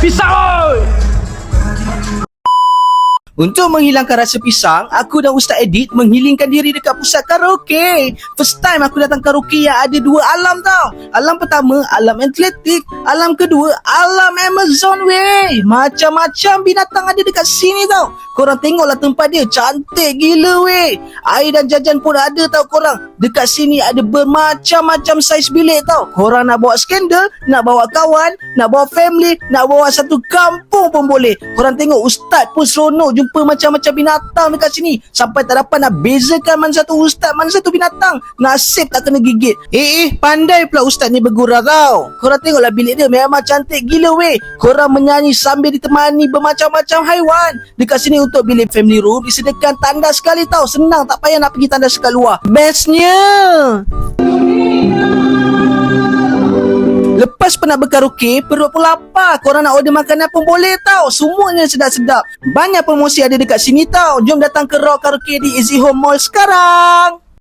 Pisang! Untuk menghilangkan rasa pisang, aku dan Ustaz Edit menghilingkan diri dekat pusat karaoke. First time aku datang karaoke yang ada dua alam tau. Alam pertama, alam atletik. Alam kedua, alam Amazon weh. Macam-macam binatang ada dekat sini tau. Korang tengoklah tempat dia, cantik gila weh. Air dan jajan pun ada tau korang. Dekat sini ada bermacam-macam saiz bilik tau. Korang nak bawa skandal, nak bawa kawan, nak bawa family, nak bawa satu kampung pun boleh. Korang tengok Ustaz pun seronok jumpa macam-macam binatang dekat sini. Sampai tak dapat nak bezakan mana satu ustaz, mana satu binatang. Nasib tak kena gigit. Pandai pula ustaz ni bergurau tau. Korang tengoklah bilik dia memang cantik gila weh. Korang menyanyi sambil ditemani bermacam-macam haiwan. Dekat sini untuk bilik family room disediakan tandas sekali tau. Senang, tak payah nak pergi tandas kat luar. Bestnya, lepas penat berkaraoke, perut pun lapar. Korang nak order makanan pun boleh tau. Semuanya sedap-sedap. Banyak promosi ada dekat sini tau. Jom datang ke Raw Karaoke di Easy Home Mall sekarang.